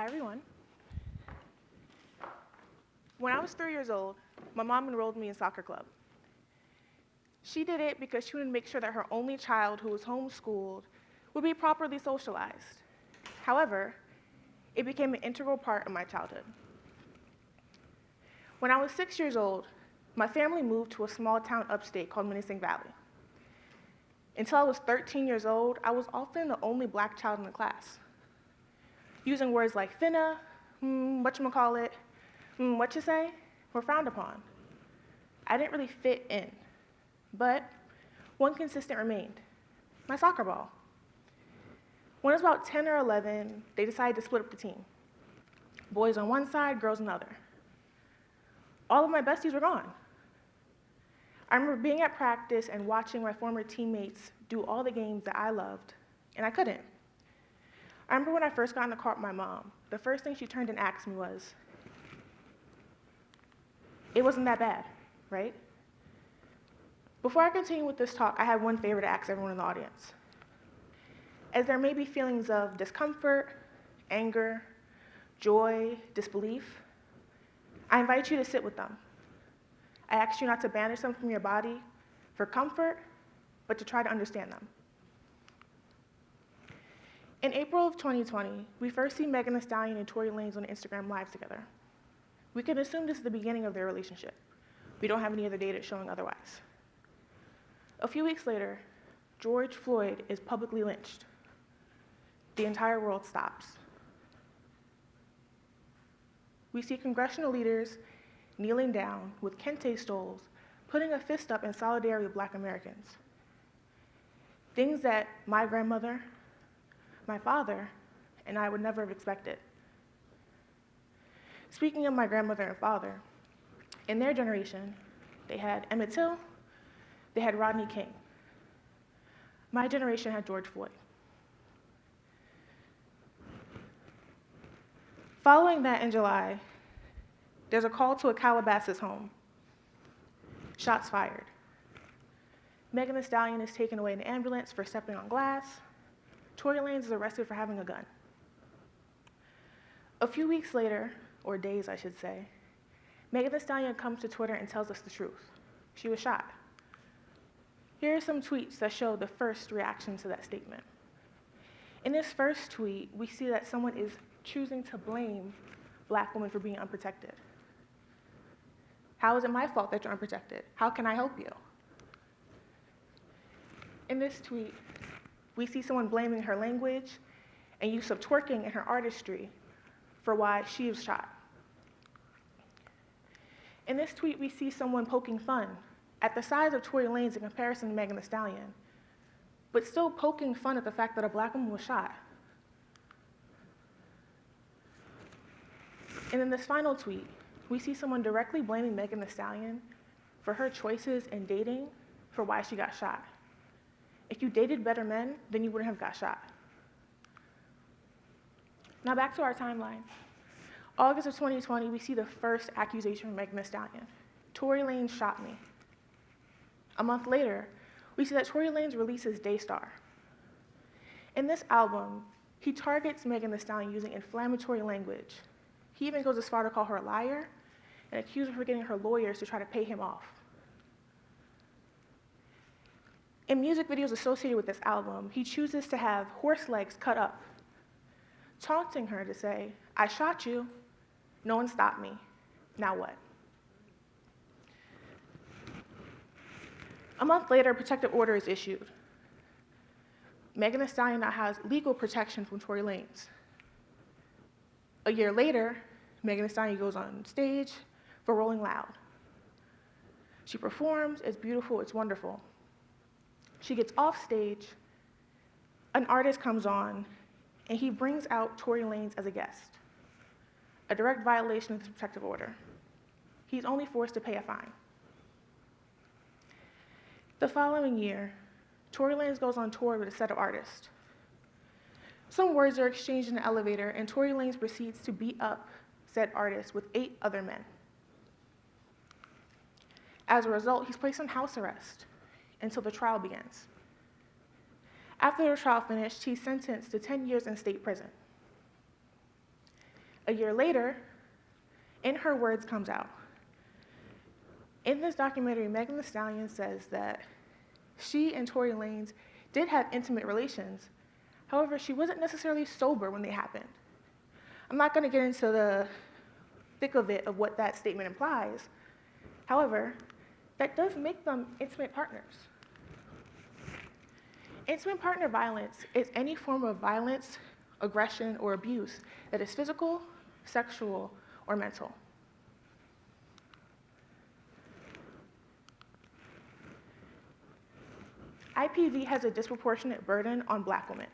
everyone. When I was 3 years old, my mom enrolled me in soccer club. She did it because she wanted to make sure that her only child who was homeschooled would be properly socialized. However, it became an integral part of my childhood. When I was 6 years old, my family moved to a small town upstate called Menacing Valley. Until I was 13 years old, I was often the only black child in the class. Using words like finna, whatchamacallit, what you say, were frowned upon. I didn't really fit in, but one consistent remained, my soccer ball. When I was about 10 or 11, they decided to split up the team. Boys on one side, girls on the other. All of my besties were gone. I remember being at practice and watching my former teammates do all the games that I loved, and I couldn't. I remember when I first got in the car with my mom, the first thing she turned and asked me was, "It wasn't that bad, right?" Before I continue with this talk, I have one favor to ask everyone in the audience. As there may be feelings of discomfort, anger, joy, disbelief, I invite you to sit with them. I ask you not to banish them from your body for comfort, but to try to understand them. In April of 2020, we first see Megan Thee Stallion and Tory Lanez on Instagram Live together. We can assume this is the beginning of their relationship. We don't have any other data showing otherwise. A few weeks later, George Floyd is publicly lynched. The entire world stops. We see congressional leaders kneeling down with kente stoles, putting a fist up in solidarity with Black Americans. Things that my grandmother, my father, and I would never have expected. Speaking of my grandmother and father, in their generation, they had Emmett Till, they had Rodney King. My generation had George Floyd. Following that in July, there's a call to a Calabasas home. Shots fired. Megan Thee Stallion is taken away in an ambulance for stepping on glass. Tory Lanez is arrested for having a gun. A few weeks later, or days I should say, Megan Thee Stallion comes to Twitter and tells us the truth. She was shot. Here are some tweets that show the first reaction to that statement. In this first tweet, we see that someone is choosing to blame Black women for being unprotected. How is it my fault that you're unprotected? How can I help you? In this tweet, we see someone blaming her language and use of twerking in her artistry for why she was shot. In this tweet, we see someone poking fun at the size of Tory Lanez in comparison to Megan Thee Stallion, but still poking fun at the fact that a Black woman was shot. And in this final tweet, we see someone directly blaming Megan Thee Stallion for her choices in dating for why she got shot. If you dated better men, then you wouldn't have got shot. Now back to our timeline. August of 2020, we see the first accusation from Megan Thee Stallion. Tory Lanez shot me. A month later, we see that Tory Lanez releases Daystar. In this album, he targets Megan Thee Stallion using inflammatory language. He even goes as far to call her a liar and accuse her of getting her lawyers to try to pay him off. In music videos associated with this album, he chooses to have horse legs cut up, taunting her to say, "I shot you, no one stopped me, now what?" A month later, a protective order is issued. Megan Thee Stallion now has legal protection from Tory Lanez. A year later, Megan Thee Stallion goes on stage for Rolling Loud. She performs, it's beautiful, it's wonderful. She gets off stage, an artist comes on, and he brings out Tory Lanez as a guest, a direct violation of the protective order. He's only forced to pay a fine. The following year, Tory Lanez goes on tour with a set of artists. Some words are exchanged in the elevator, and Tory Lanez proceeds to beat up said artist with 8 other men. As a result, he's placed on house arrest until the trial begins. After the trial finished, he's sentenced to 10 years in state prison. A year later, In Her Words comes out. In this documentary, Megan Thee Stallion says that she and Tory Lanez did have intimate relations. However, she wasn't necessarily sober when they happened. I'm not going to get into the thick of it of what that statement implies. However, that does make them intimate partners. Intimate partner violence is any form of violence, aggression, or abuse that is physical, sexual, or mental. IPV has a disproportionate burden on Black women,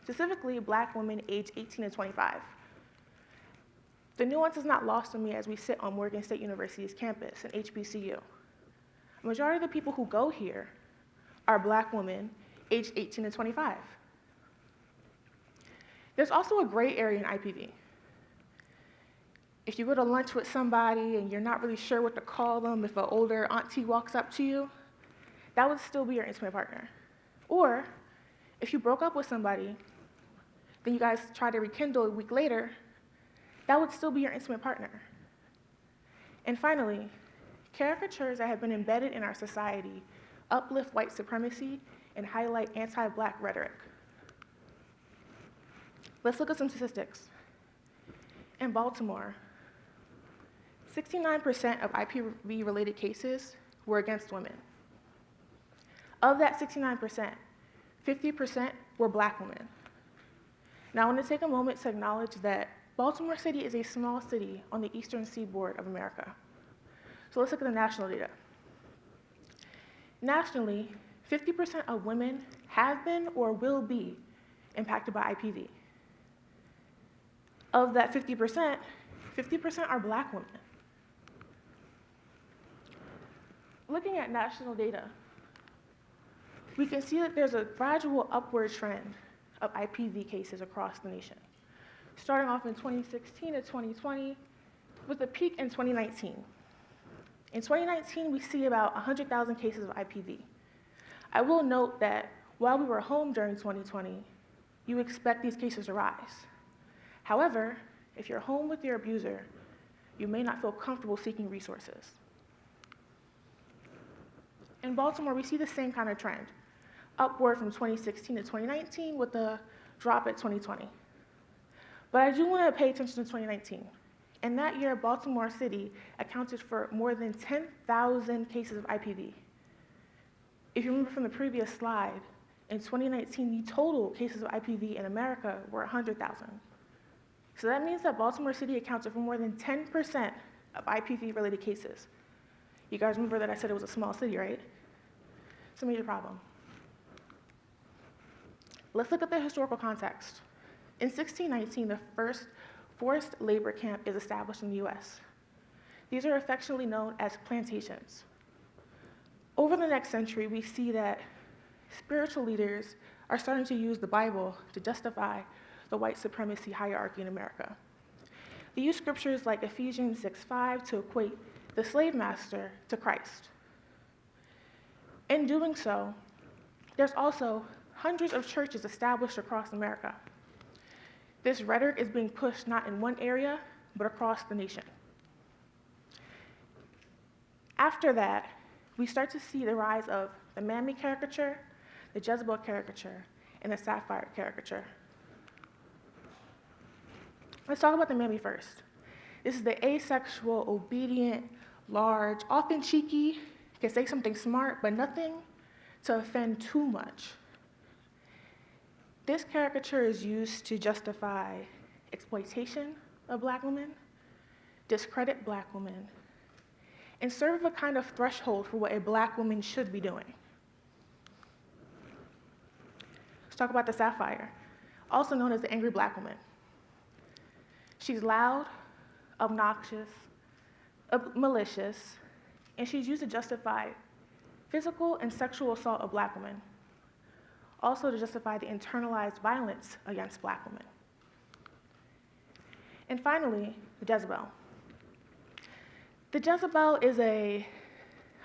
specifically Black women aged 18 to 25. The nuance is not lost on me as we sit on Morgan State University's campus and HBCU. A majority of the people who go here are Black women aged 18 to 25. There's also a gray area in IPV. If you go to lunch with somebody and you're not really sure what to call them, if an older auntie walks up to you, that would still be your intimate partner. Or if you broke up with somebody, then you guys try to rekindle a week later, that would still be your intimate partner. And finally, caricatures that have been embedded in our society uplift white supremacy and highlight anti-Black rhetoric. Let's look at some statistics. In Baltimore, 69% of IPV-related cases were against women. Of that 69%, 50% were Black women. Now, I want to take a moment to acknowledge that Baltimore City is a small city on the eastern seaboard of America. So let's look at the national data. Nationally, 50% of women have been or will be impacted by IPV. Of that 50% are Black women. Looking at national data, we can see that there's a gradual upward trend of IPV cases across the nation, starting off in 2016 to 2020, with a peak in 2019. In 2019, we see about 100,000 cases of IPV. I will note that while we were home during 2020, you expect these cases to rise. However, if you're home with your abuser, you may not feel comfortable seeking resources. In Baltimore, we see the same kind of trend, upward from 2016 to 2019 with a drop at 2020. But I do want to pay attention to 2019. In that year, Baltimore City accounted for more than 10,000 cases of IPV. If you remember from the previous slide, in 2019, the total cases of IPV in America were 100,000. So that means that Baltimore City accounted for more than 10% of IPV-related cases. You guys remember that I said it was a small city, right? It's a major problem. Let's look at the historical context. In 1619, the first forced labor camp is established in the US. These are affectionately known as plantations. Over the next century, we see that spiritual leaders are starting to use the Bible to justify the white supremacy hierarchy in America. They use scriptures like Ephesians 6:5 to equate the slave master to Christ. In doing so, there's also hundreds of churches established across America. This rhetoric is being pushed not in one area, but across the nation. After that, we start to see the rise of the Mammy caricature, the Jezebel caricature, and the Sapphire caricature. Let's talk about the Mammy first. This is the asexual, obedient, large, often cheeky, can say something smart, but nothing to offend too much. This caricature is used to justify exploitation of Black women, discredit Black women, and serve a kind of threshold for what a Black woman should be doing. Let's talk about the Sapphire, also known as the angry Black woman. She's loud, obnoxious, malicious, and she's used to justify physical and sexual assault of Black women, also to justify the internalized violence against Black women. And finally, the Jezebel. The Jezebel is a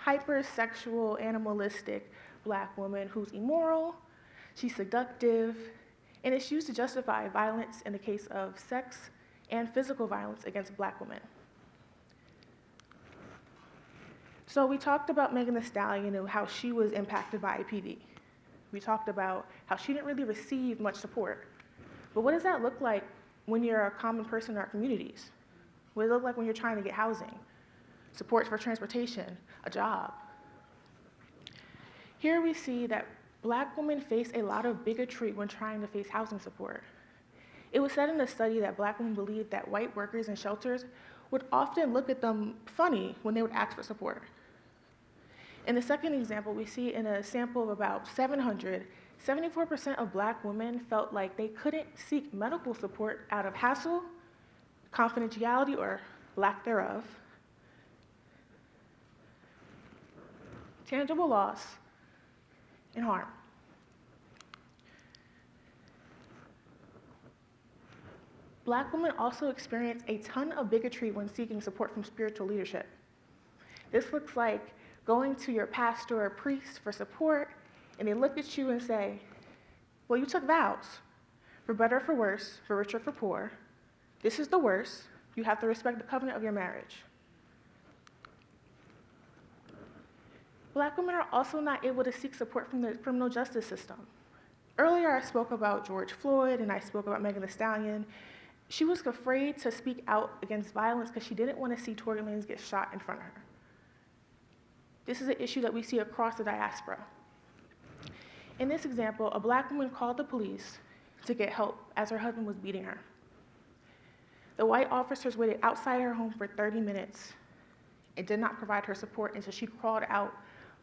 hypersexual, animalistic Black woman who's immoral, she's seductive, and it's used to justify violence in the case of sex and physical violence against Black women. So we talked about Megan Thee Stallion and how she was impacted by IPD. We talked about how she didn't really receive much support. But what does that look like when you're a common person in our communities? What does it look like when you're trying to get housing, support for transportation, a job? Here we see that Black women face a lot of bigotry when trying to face housing support. It was said in a study that Black women believed that white workers in shelters would often look at them funny when they would ask for support. In the second example, we see in a sample of about 700, 74% of Black women felt like they couldn't seek medical support out of hassle, confidentiality, or lack thereof, tangible loss, and harm. Black women also experience a ton of bigotry when seeking support from spiritual leadership. This looks like going to your pastor or priest for support, and they look at you and say, well, you took vows, for better or for worse, for richer or for poor. This is the worst. You have to respect the covenant of your marriage. Black women are also not able to seek support from the criminal justice system. Earlier, I spoke about George Floyd, and I spoke about Megan Thee Stallion. She was afraid to speak out against violence because she didn't want to see Tory Lanez get shot in front of her. This is an issue that we see across the diaspora. In this example, a Black woman called the police to get help as her husband was beating her. The white officers waited outside her home for 30 minutes and did not provide her support until she crawled out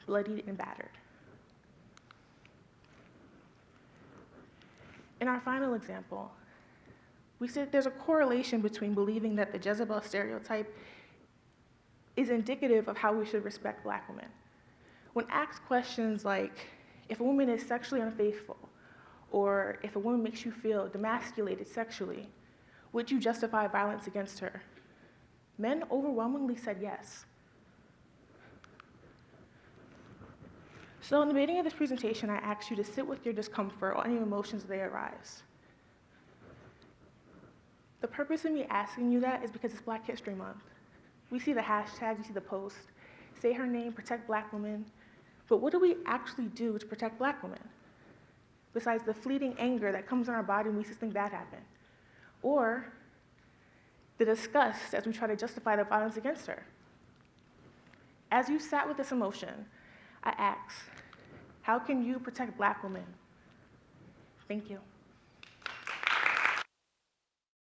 bloodied and battered. In our final example, we said there's a correlation between believing that the Jezebel stereotype is indicative of how we should respect Black women. When asked questions like, if a woman is sexually unfaithful, or if a woman makes you feel demasculated sexually, would you justify violence against her? Men overwhelmingly said yes. So in the beginning of this presentation, I asked you to sit with your discomfort or any emotions that they arise. The purpose of me asking you that is because it's Black History Month. We see the hashtags, we see the post, say her name, protect Black women, but what do we actually do to protect Black women? Besides the fleeting anger that comes in our body when we see something bad happen, or the disgust as we try to justify the violence against her. As you sat with this emotion, I asked, how can you protect Black women? Thank you.